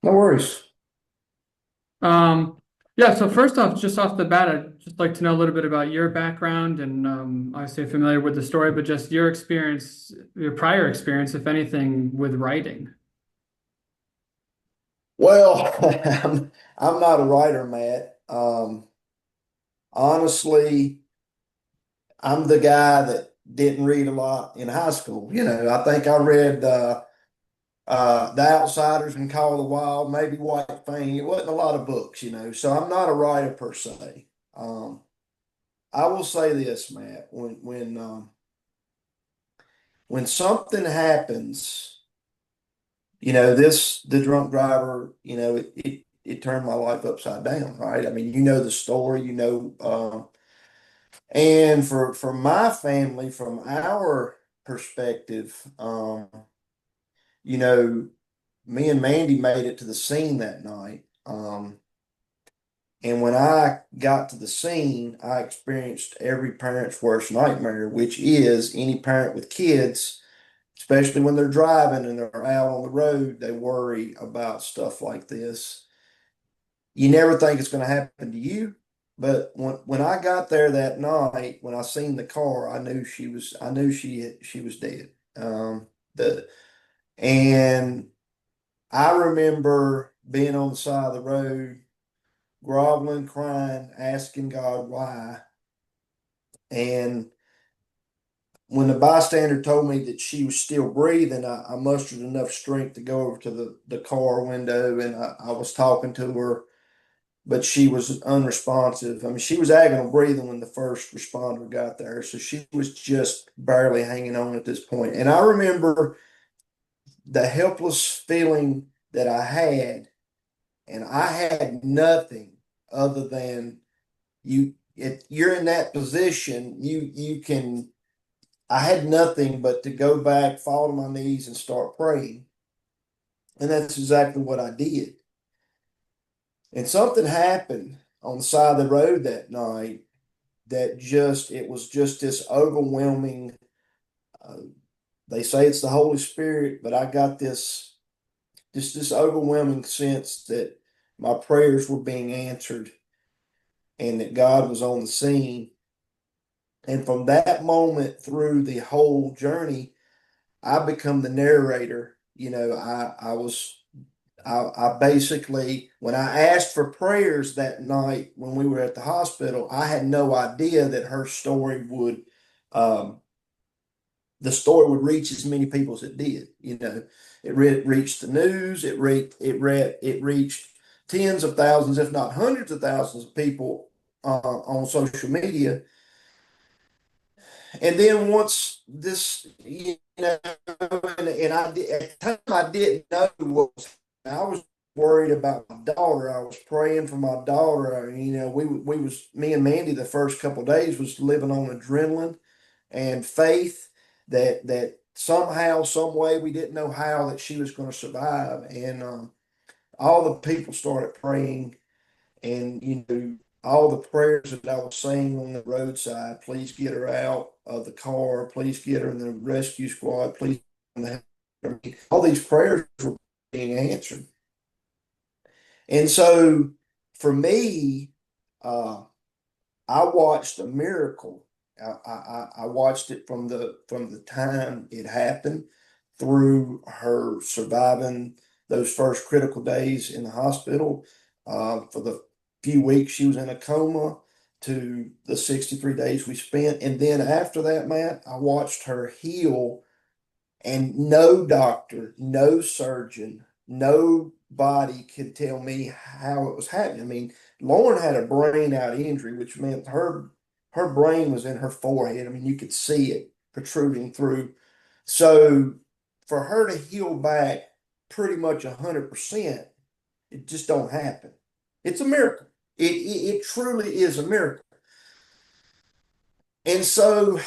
No worries. Um, yeah, so first off, just off the bat, I'd just like to know a little bit about your background and obviously familiar with the story, but just your experience, your prior experience, if anything, with writing. Well, I'm not a writer, Matt. Honestly, I'm the guy that didn't read a lot in high school. I think I read The Outsiders and Call of the Wild, maybe White Fang. It wasn't a lot of books, so I'm not a writer per se. Um, I will say this, Matt, when something happens, the drunk driver, it turned my life upside down, right? I mean, you know the story, and for my family, from our perspective, you know, me and Mandy made it to the scene that night. And when I got to the scene, I experienced every parent's worst nightmare, which is any parent with kids, especially when they're driving and they're out on the road, they worry about stuff like this. You never think it's going to happen to you, but when I got there that night, when I seen the car, I knew she was dead. The and I remember being on the side of the road, groveling, crying, asking God why. And when the bystander told me that she was still breathing, I mustered enough strength to go over to the car window, and I was talking to her, but she was unresponsive. I mean, she was agonal breathing when the first responder got there, so she was just barely hanging on at this point. And I remember the helpless feeling that I had, and I had nothing other than you. If you're in that position, you can. I had nothing but to go back, fall to my knees, and start praying, and that's exactly what I did. And something happened on the side of the road that night that just it was just this overwhelming. Uh, they say it's the Holy Spirit, but I got this overwhelming sense that my prayers were being answered and that God was on the scene. And from that moment through the whole journey, I become the narrator. I basically, when I asked for prayers that night when we were at the hospital, I had no idea that um, the story would reach as many people as it did. Reached the news. It reached tens of thousands, if not hundreds of thousands of people on social media. And then once this, and at the time I didn't know what was. I was worried about my daughter. I was praying for my daughter. We was me and Mandy the first couple of days was living on adrenaline and faith that somehow, some way, we didn't know how that she was going to survive. And all the people started praying, and all the prayers that I was saying on the roadside. Please get her out of the car. Please get her in the rescue squad. Please, all these prayers were being answered. And so, for me, uh, I watched a miracle. I watched it from the time it happened through her surviving those first critical days in the hospital, for the few weeks she was in a coma, to the 63 days we spent. And then after that, Matt, I watched her heal, and no doctor, no surgeon, nobody could tell me how it was happening. I mean, Lauren had a brain out injury, which meant her brain was in her forehead. I mean, you could see it protruding through. So for her to heal back pretty much 100%, it just don't happen. It's a miracle. It truly is a miracle. And so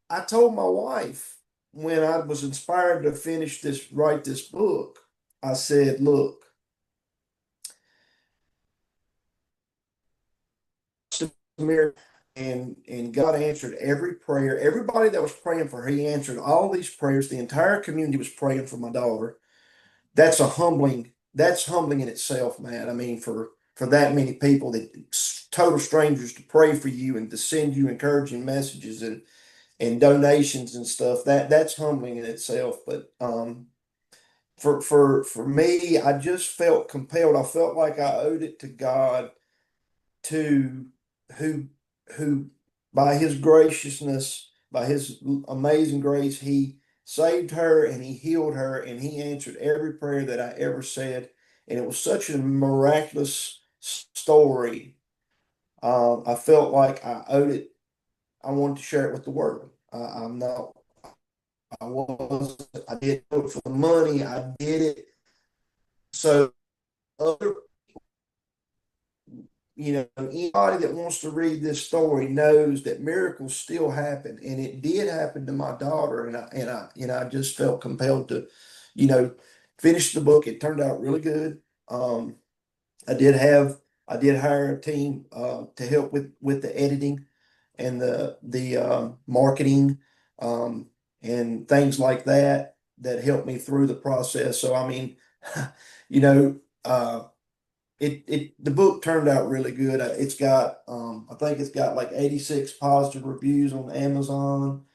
I told my wife when I was inspired to write this book, I said, look, and God answered every prayer. Everybody that was praying for her, he answered all these prayers. The entire community was praying for my daughter. That's a humbling. that's humbling in itself, man. I mean, for that many people that total strangers to pray for you and to send you encouraging messages and donations and stuff, that's humbling in itself. But for me, I just felt compelled. I felt like I owed it to God to who who by his graciousness, by his amazing grace, he saved her and he healed her and he answered every prayer that I ever said. And it was such a miraculous story. I felt like I owed it. I wanted to share it with the world. I'm not. I was. I did it for the money. I did it so other anybody that wants to read this story knows that miracles still happen, and it did happen to my daughter, and I just felt compelled to, you know, finish the book. It turned out really good. Um, I did have I did hire a team to help with the editing and the marketing um, and things like that helped me through the process. So I mean, you know. The book turned out really good. It's got I think it's got like 86 positive reviews on Amazon,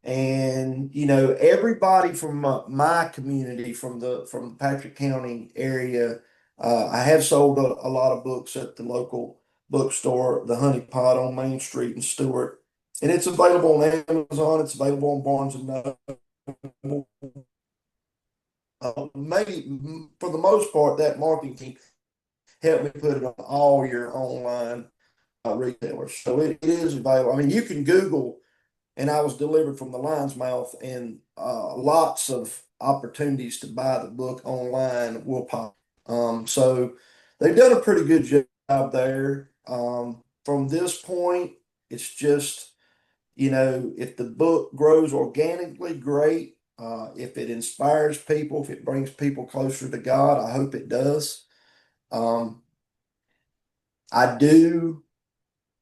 and everybody from my community from the Patrick County area. I have sold a lot of books at the local bookstore, the Honey Pot on Main Street in Stewart, and it's available on Amazon. It's available on Barnes and Noble. Maybe for the most part, that marketing team help me put it on all your online retailers. So it is available. I mean, you can Google, and I was delivered from the lion's mouth, and lots of opportunities to buy the book online will pop. So they've done a pretty good job there. From this point, it's just, if the book grows organically, great. If it inspires people, if it brings people closer to God, I hope it does. Um, I do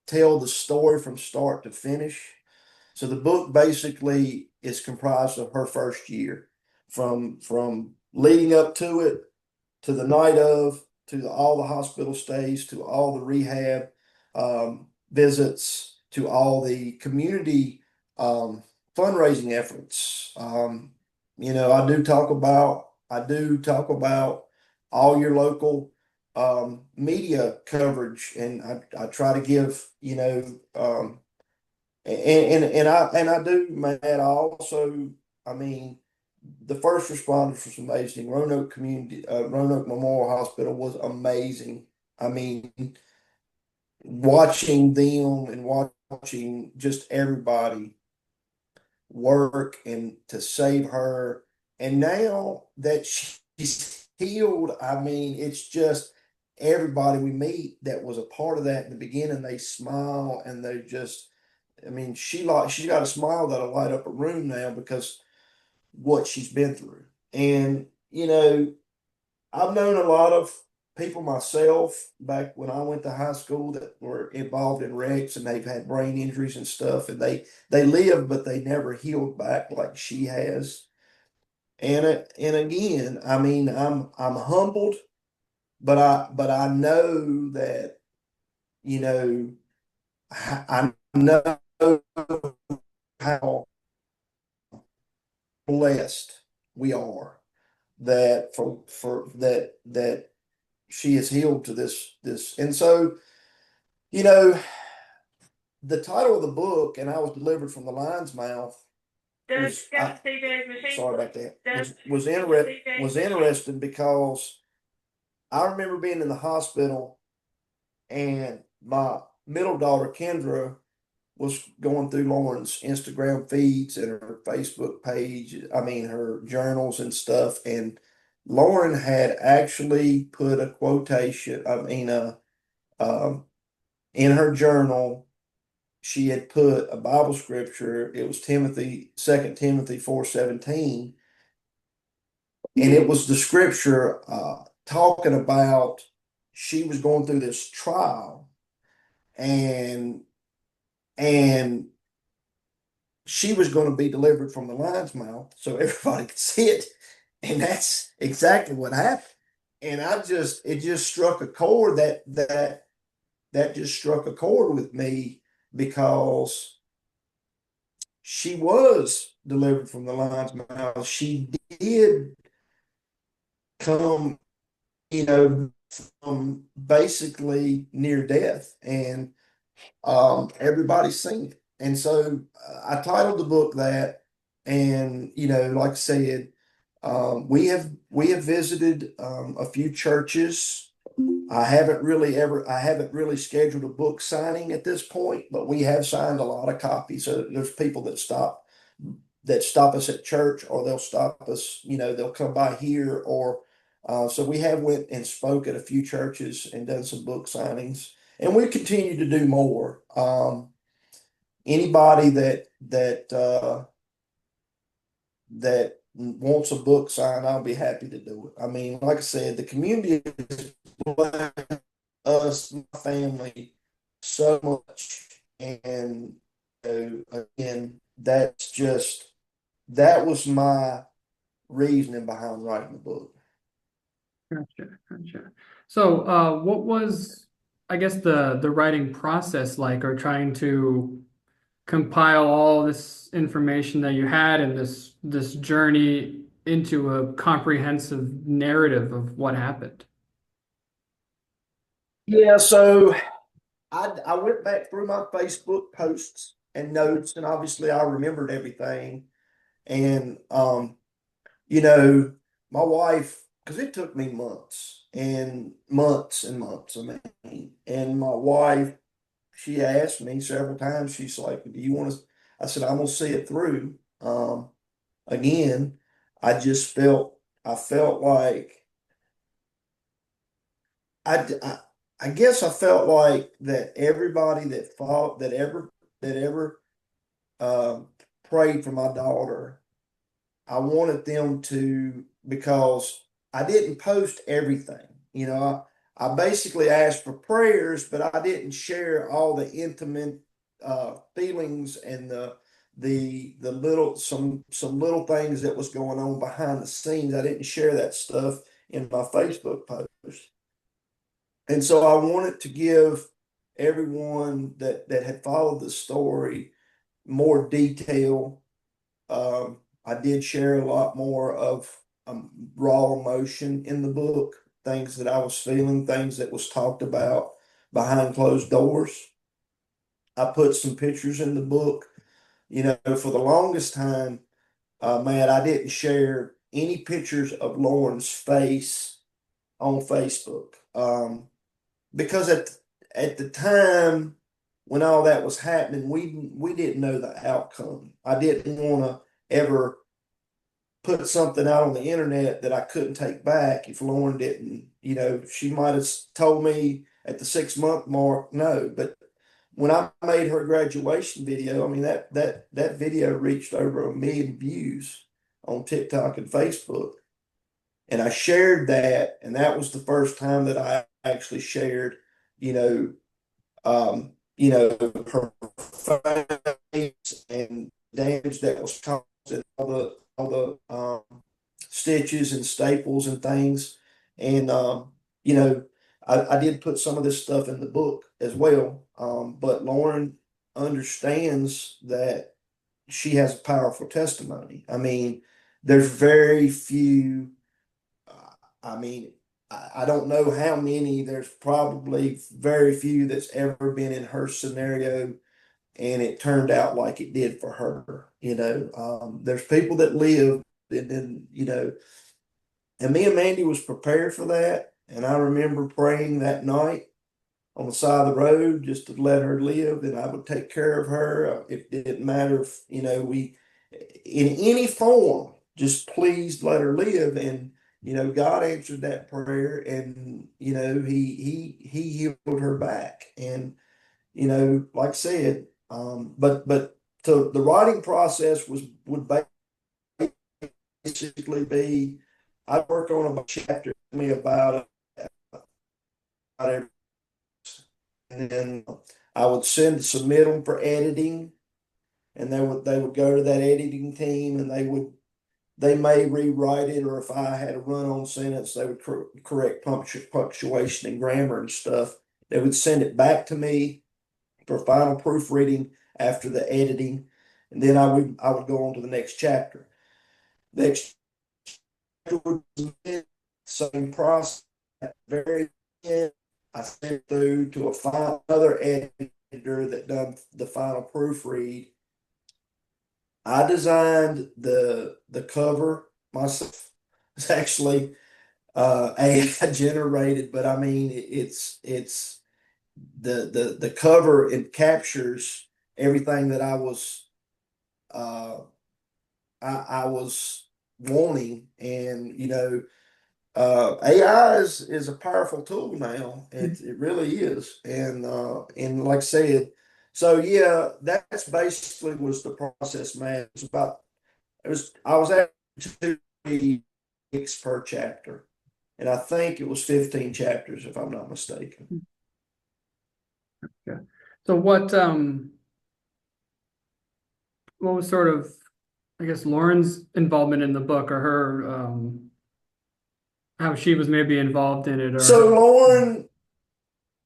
tell the story from start to finish. So the book basically is comprised of her first year, from leading up to it, to the night of, to all the hospital stays, to all the rehab visits, to all the community um, fundraising efforts. I do talk about all your local media coverage, and I try to give and I do, man. I also, I mean, the first responders was amazing. Roanoke Memorial Hospital was amazing. I mean, watching them and watching just everybody work and to save her. And now that she's healed, I mean, it's just everybody we meet that was a part of that in the beginning, they smile and they just, I mean, she's got a smile that'll light up a room now because what she's been through. And I've known a lot of people myself back when I went to high school that were involved in wrecks and they've had brain injuries and stuff, and they live, but they never healed back like she has. And again, I mean, I'm humbled, but I know that you know I know how blessed we are that for that she is healed to this. And so you know the title of the book, and I was delivered from the lion's mouth, was sorry about that, was interesting because I remember being in the hospital, and my middle daughter Kendra was going through Lauren's Instagram feeds and her Facebook page, I mean, her journals and stuff. And Lauren had actually put a quotation, um, in her journal. She had put a Bible scripture. It was 2 Timothy 4:17. And it was the scripture talking about she was going through this trial, and and she was going to be delivered from the lion's mouth so everybody could see it. And that's exactly what happened. and it just struck a chord that just struck a chord with me because she was delivered from the lion's mouth. She did come, from basically near death, and everybody's seen it. And so I titled the book that, and like I said, we have visited a few churches. I haven't really scheduled a book signing at this point, but we have signed a lot of copies. So there's people that stop us at church, or they'll stop us, they'll come by here, or so we have went and spoke at a few churches and done some book signings, and we continue to do more. Anybody that wants a book signed, I'll be happy to do it. I mean, like I said, the community has blessed us, my family, so much. And again, that was my reasoning behind writing the book. Gotcha, gotcha. So, what was, I guess, the writing process like, or trying to compile all this information that you had and this journey into a comprehensive narrative of what happened? Yeah, so I went back through my Facebook posts and notes, and obviously I remembered everything. And you know, my wife, because it took me months and months and months. I mean, and my wife, she asked me several times, she's like, "Do you want to?" I said, "I'm gonna see it through." Again, I felt like I, I guess I felt like that everybody that fought that ever um, prayed for my daughter, I wanted them to, because I didn't post everything. I basically asked for prayers, but I didn't share all the intimate feelings and the little some little things that was going on behind the scenes. I didn't share that stuff in my Facebook post. And so I wanted to give everyone that had followed the story more detail. I did share a lot more of raw emotion in the book, things that I was feeling, things that was talked about behind closed doors. I put some pictures in the book. For the longest time, man, I didn't share any pictures of Lauren's face on Facebook. Because at the time when all that was happening, we didn't know the outcome. I didn't want to ever put something out on the internet that I couldn't take back if Lauren didn't. She might have told me at the 6 month mark, no. But when I made her graduation video, I mean that video reached over 1 million views on TikTok and Facebook. And I shared that, and that was the first time that I actually shared, you know, her face and damage that was caused, and all the stitches and staples and things. And you know, I did put some of this stuff in the book as well. But Lauren understands that she has a powerful testimony. I mean, there's very few. I mean, I don't know how many. There's probably very few that's ever been in her scenario, and it turned out like it did for her. There's people that live, and then and me and Mandy was prepared for that. And I remember praying that night on the side of the road just to let her live, and I would take care of her. It didn't matter if, we, in any form, just please let her live. And, God answered that prayer, and, he healed her back. And, like I said, but so the writing process would basically be, I'd work on a chapter, me about every, and then I would submit them for editing, and they would go to that editing team, and they would they may rewrite it, or if I had a run-on sentence, they would correct punctuation and grammar and stuff. They would send it back to me for final proofreading after the editing, and then I would go on to the next chapter. Next chapter would same process. At the very end, I sent through to another editor that done the final proofread. I designed the cover myself. It's actually AI generated, but I mean it's the cover, it captures everything that uh I was wanting. And AI is a powerful tool now. It really is. And like I said, so yeah, that's basically was the process, man. I was at 2 weeks per chapter, and I think it was 15 chapters if I'm not mistaken. Yeah. So what was sort of, I guess, Lauren's involvement in the book, or her how she was maybe involved in it, or So her. Lauren,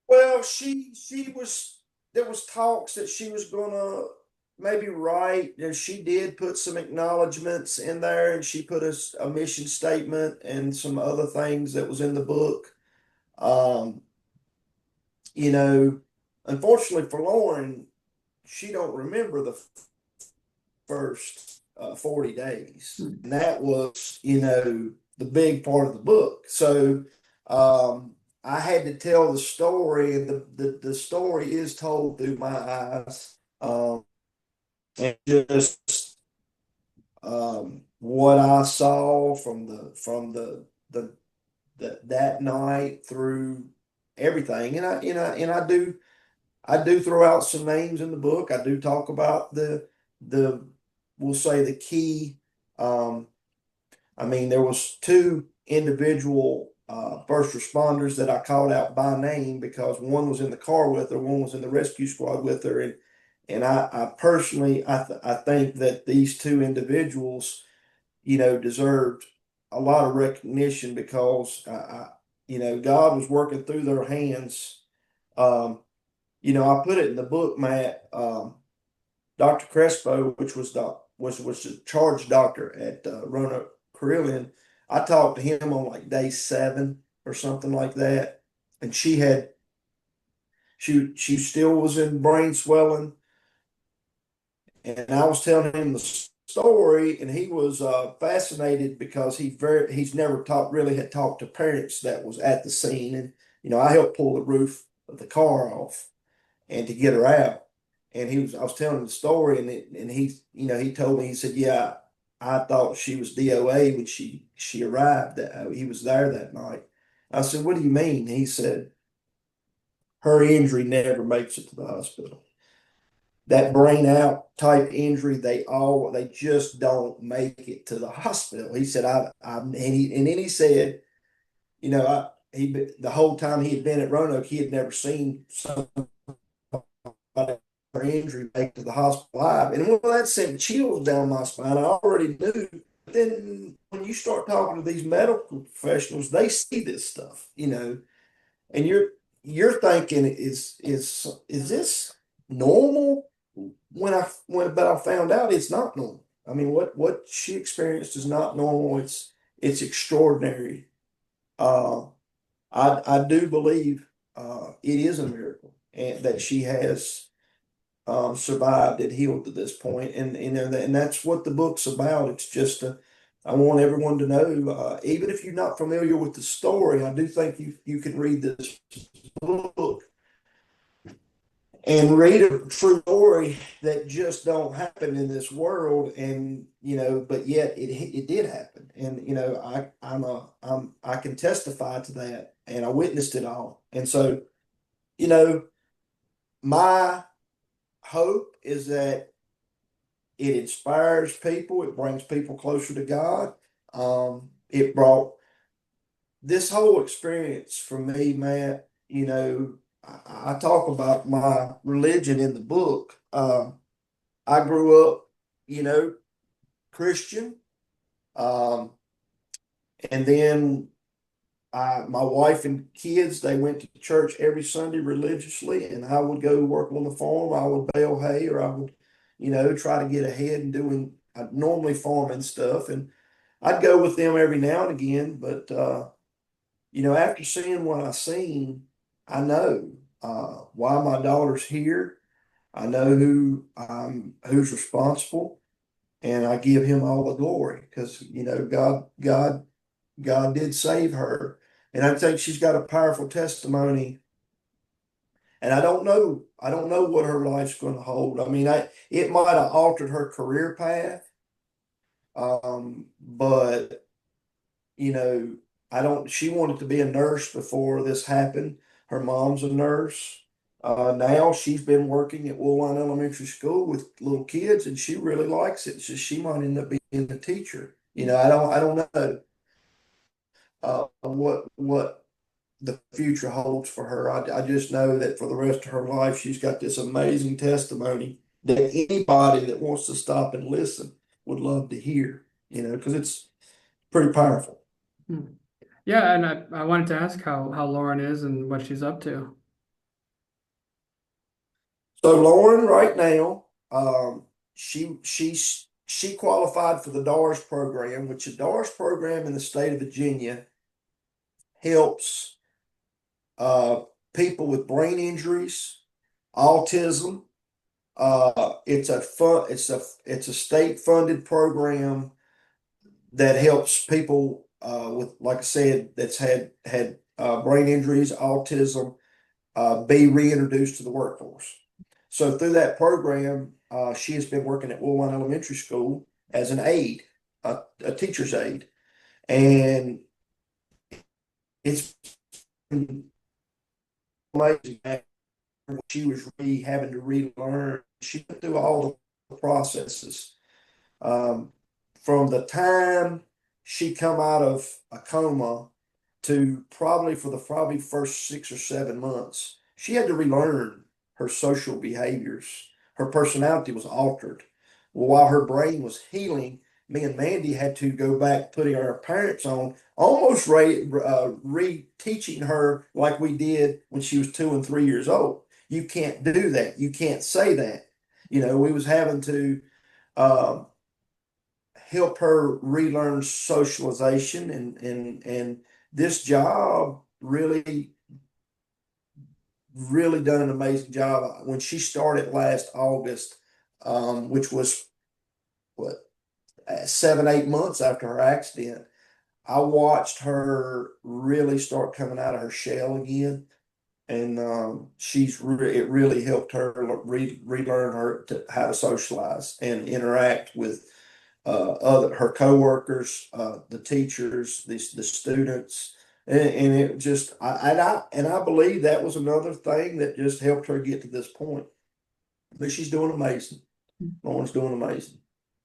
well, she was, there was talks that she was gonna maybe write, and she did put some acknowledgments in there, and she put a mission statement and some other things that was in the book. Um, you know, Unfortunately for Lauren, she don't remember the first 40 days. And that was, the big part of the book. So I had to tell the story, and the story is told through my eyes. And just what I saw from that night through everything. And I do throw out some names in the book. I do talk about the we'll say the key. Um, I mean, there was 2 individual first responders that I called out by name, because one was in the car with her, one was in the rescue squad with her, and I personally I think that these 2 individuals, deserved a lot of recognition, because God was working through their hands. Um, I put it in the book, Matt. Dr. Crespo, which was the charge doctor at Roanoke Carilion, I talked to him on like day 7 or something like that, and she still was in brain swelling, and I was telling him the story, and he was fascinated, because he's never had talked to parents that was at the scene. And I helped pull the roof of the car off and to get her out. And I was telling him the story, and he told me, he said, yeah, I thought she was DOA when she arrived. That he was there that night. I said, what do you mean? He said, her injury never makes it to the hospital. That brain out type injury, they just don't make it to the hospital. He said, and then he said, the whole time he had been at Roanoke, he had never seen somebody her injury back to the hospital live. And well, that sent chills down my spine. I already knew. But then when you start talking to these medical professionals, they see this stuff, and you're thinking, is this normal? But I found out it's not normal. I mean, what she experienced is not normal. It's extraordinary. Uh, I do believe it is a miracle, and that she has survived and healed to this point. And that's what the book's about. It's just I want everyone to know, even if you're not familiar with the story, I do think you can read this book and read a true story that just don't happen in this world. And but yet it did happen. And I can testify to that, and I witnessed it all. And so you know my hope is that it inspires people. It brings people closer to God. It brought this whole experience for me, Matt. I talk about my religion in the book. I grew up, you know, Christian. Um, and then my wife and kids, they went to church every Sunday religiously, and I would go work on the farm. I would bale hay, or I would, try to get ahead and doing normally farming stuff. And I'd go with them every now and again. But after seeing what I seen, I know why my daughter's here. I know who's responsible, and I give him all the glory because God did save her. And I think she's got a powerful testimony. And I don't know what her life's going to hold. I mean, it might have altered her career path. But you know, I don't, she wanted to be a nurse before this happened. Her mom's a nurse. Now she's been working at Woolline Elementary School with little kids, and she really likes it. So she might end up being a teacher. I don't know what the future holds for her. I just know that for the rest of her life, she's got this amazing testimony that anybody that wants to stop and listen would love to hear, because it's pretty powerful. Hmm. Yeah, and I wanted to ask how Lauren is and what she's up to. So Lauren, right now, she qualified for the DARS program, which the DARS program in the state of Virginia helps uh, people with brain injuries, autism. It's a state funded program that helps people with, like I said, that's had brain injuries, autism, be reintroduced to the workforce. So through that program, she has been working at Woolline Elementary School as an aide, a teacher's aide, and it's been amazing. She was having to relearn. She went through all the processes um, from the time she come out of a coma to probably for the probably first 6 or 7 months, she had to relearn her social behaviors. Her personality was altered. Well, while her brain was healing, me and Mandy had to go back, putting our parents on, almost re-teaching her like we did when she was 2 and 3 years old. You can't do that. You can't say that. We was having to um, help her relearn socialization, and this job really done an amazing job when she started last August, which was what 7, 8 months after her accident. I watched her really start coming out of her shell again, and it really helped her relearn how to socialize and interact with other her coworkers, the teachers, the students, and it just I believe that was another thing that just helped her get to this point. But she's doing amazing. Lauren's doing amazing.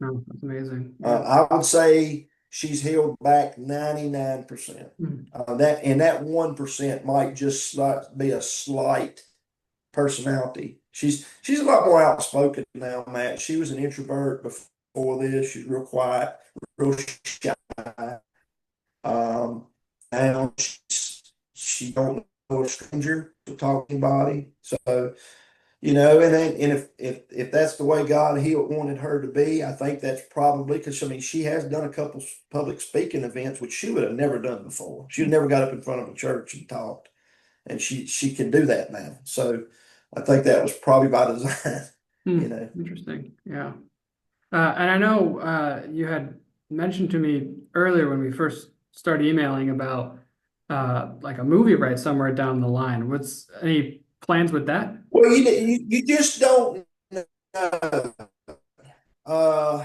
Oh, that's amazing. Yeah. I would say she's held back 99%. Hmm. That 1% might just be a slight personality. She's a lot more outspoken now, Matt. She was an introvert before this. She's real quiet, real shy. Um, Now she don't know a stranger to talk to anybody. So and if that's the way God he wanted her to be, I think that's probably because I mean she has done a couple public speaking events which she would have never done before. She never got up in front of a church and talked, and she can do that now. So I think that was probably by design. Hmm. You know. Interesting. Yeah. And I know you had mentioned to me earlier when we first started emailing about like a movie right somewhere down the line. What's any plans with that? Well, you just don't know. Uh,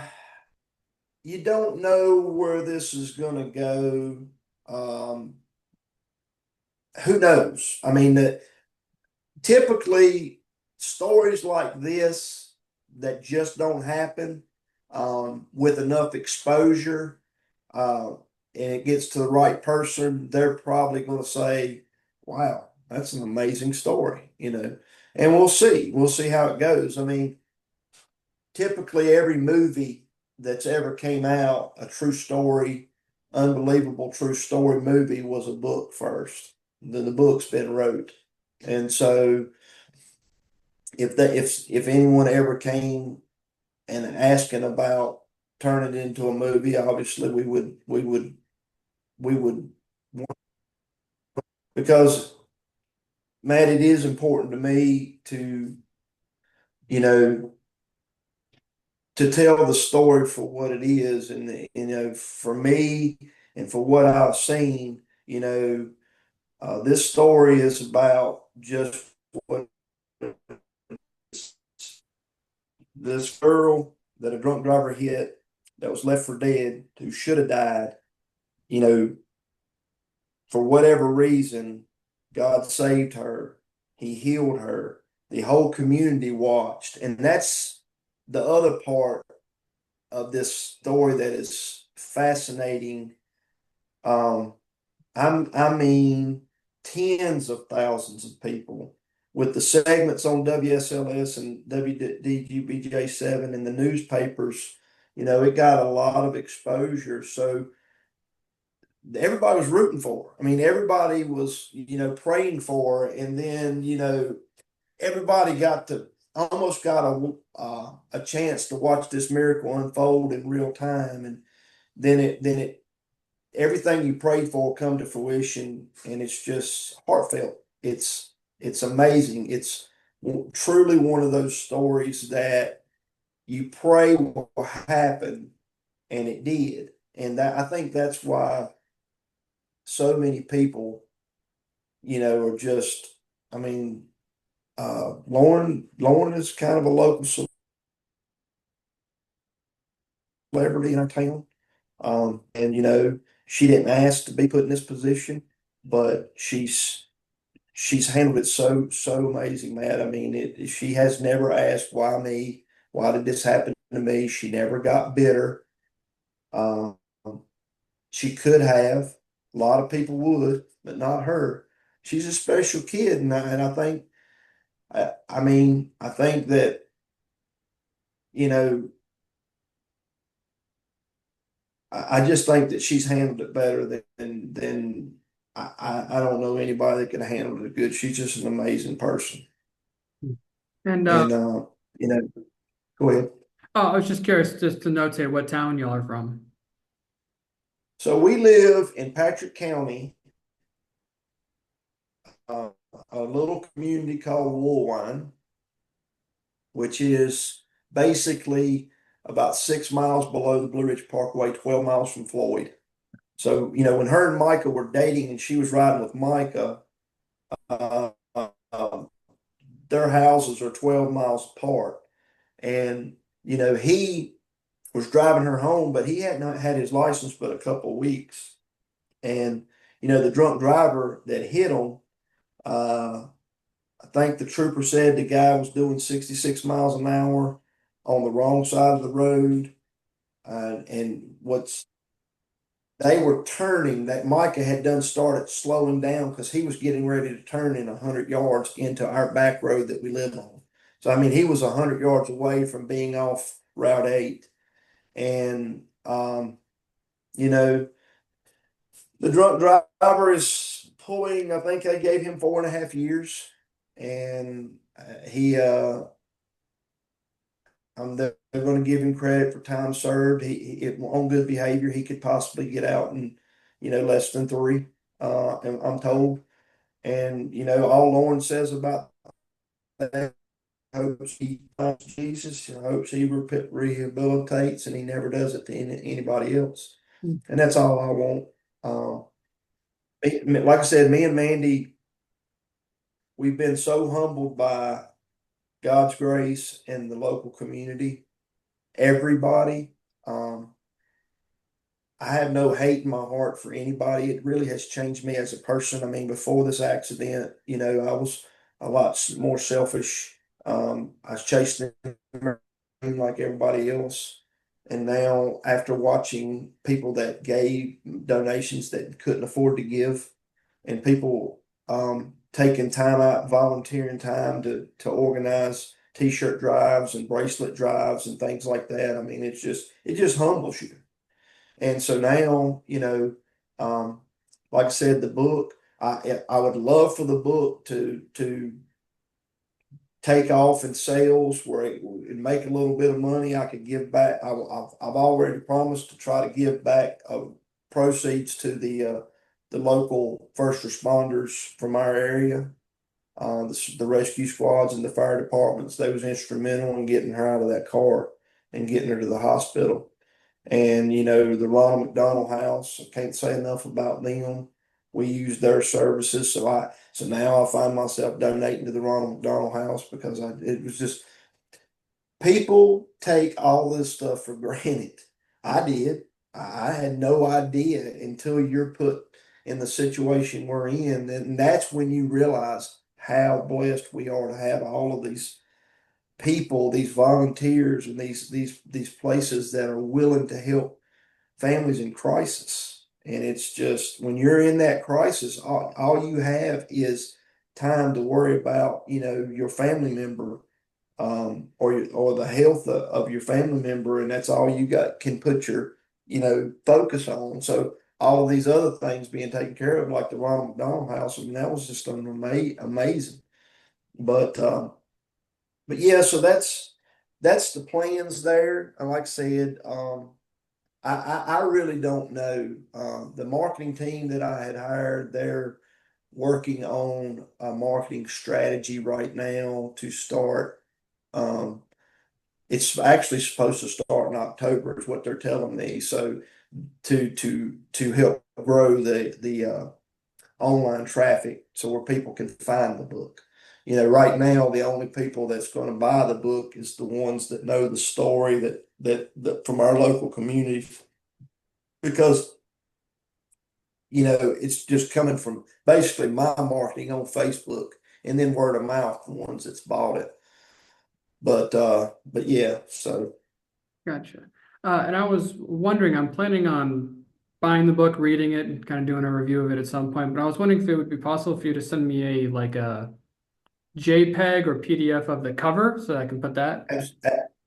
you don't know where this is going to go. Um, who knows? I mean, typically stories like this that just don't happen with enough exposure, uh, and it gets to the right person, they're probably going to say, "Wow, that's an amazing story," And we'll see. We'll see how it goes. I mean, typically every movie that's ever came out, a true story, unbelievable true story movie, was a book first. Then the book's been wrote. And so if anyone ever came and asking about turning it into a movie, obviously we would because Matt, it is important to me to, you know, to tell the story for what it is. And, for me and for what I've seen, this story is about just what this girl that a drunk driver hit that was left for dead, who should have died, you know, for whatever reason, God saved her. He healed her. The whole community watched. And that's the other part of this story that is fascinating. Um, I mean, tens of thousands of people with the segments on WSLS and WDGBJ7 in the newspapers. It got a lot of exposure. So everybody was rooting for her. I mean, everybody was, praying for her. And then, everybody almost got a chance to watch this miracle unfold in real time. And then everything you prayed for come to fruition, and it's just heartfelt. It's amazing. It's truly one of those stories that you pray will happen, and it did. And I think that's why so many people, are just, I mean, Lauren is kind of a local celebrity in our town. And she didn't ask to be put in this position, but she's handled it so amazing, Matt. I mean, she has never asked, why me? Why did this happen to me? She never got bitter. Um, she could have. A lot of people would, but not her. She's a special kid, and I think, I mean, I think that, you know, I just think that she's handled it better than I don't know anybody that can handle it good. She's just an amazing person. And And go ahead. oh, I was just curious, just to notate what town y'all are from. So we live in Patrick County, uh, a little community called Woolwine, which is basically about 6 miles below the Blue Ridge Parkway, 12 miles from Floyd. So, when her and Micah were dating and she was riding with Micah, uh, um, their houses are 12 miles apart. And, he was driving her home, but he had not had his license but a couple of weeks. And, the drunk driver that hit him, uh, I think the trooper said the guy was doing 66 miles an hour on the wrong side of the road. And what's they were turning, that Micah had done started slowing down because he was getting ready to turn in 100 yards into our back road that we live on. So, I mean, he was 100 yards away from being off Route 8. And, you know, the drunk driver is pulling, I think they gave him 4.5 years. And they're going to give him credit for time served. On good behavior, he could possibly get out in, less than 3, I'm told. And, all Lauren says about that, hopes he finds Jesus, hopes he rehabilitates, and he never does it to anybody else. And that's all I want. Like I said, me and Mandy, we've been so humbled by God's grace and the local community. Everybody. Um, I have no hate in my heart for anybody. It really has changed me as a person. I mean, before this accident, I was a lot more selfish. I was chasing like everybody else. And now, after watching people that gave donations that couldn't afford to give, and people taking time out, volunteering time to organize t-shirt drives and bracelet drives and things like that. I mean, it just humbles you. And so now, um, like I said, the book, I would love for the book to take off in sales where it would make a little bit of money. I could give back. I've already promised to try to give back proceeds to the local first responders from our area, the rescue squads and the fire departments. They was instrumental in getting her out of that car and getting her to the hospital. And the Ronald McDonald House, I can't say enough about them. We use their services, so now I find myself donating to the Ronald McDonald House because it was just people take all this stuff for granted. I did. I had no idea until you're put in the situation we're in, and that's when you realize how blessed we are to have all of these people, these volunteers, and these places that are willing to help families in crisis. And it's just when you're in that crisis, all you have is time to worry about, your family member, or the health of your family member, and that's all you got can put your, focus on. So all of these other things being taken care of, like the Ronald McDonald House, I mean, that was just amazing. But but yeah, so that's the plans there. And like I said, I really don't know. The marketing team that I had hired, they're working on a marketing strategy right now to start. Um, it's actually supposed to start in October, is what they're telling me. So to help grow the online traffic, so where people can find the book. Right now the only people that's going to buy the book is the ones that know the story that from our local community, because it's just coming from basically my marketing on Facebook and then word of mouth, the ones that's bought it. But yeah, so Gotcha. And I was wondering, I'm planning on buying the book, reading it, and kind of doing a review of it at some point. But I was wondering if it would be possible for you to send me a JPEG or PDF of the cover so I can put that.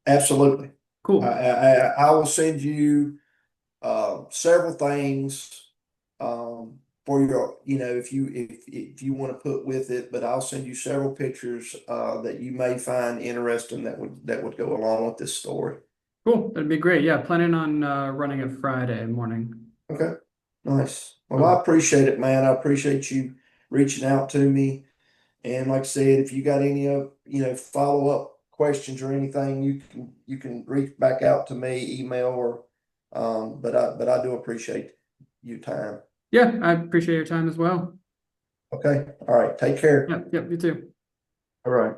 absolutely. Cool. I will send you several things for your, if you want to put with it, but I'll send you several pictures that you may find interesting that would go along with this story. Cool. That'd be great. Yeah, planning on running it Friday morning. Okay, nice. Well, I Cool. appreciate it, man. I appreciate you reaching out to me. And like I said, if you got any follow up questions or anything, you can reach back out to me, email or but I do appreciate your time. Yeah, I appreciate your time as well. Okay. All right. Take care. Yep, yep, you too. All right.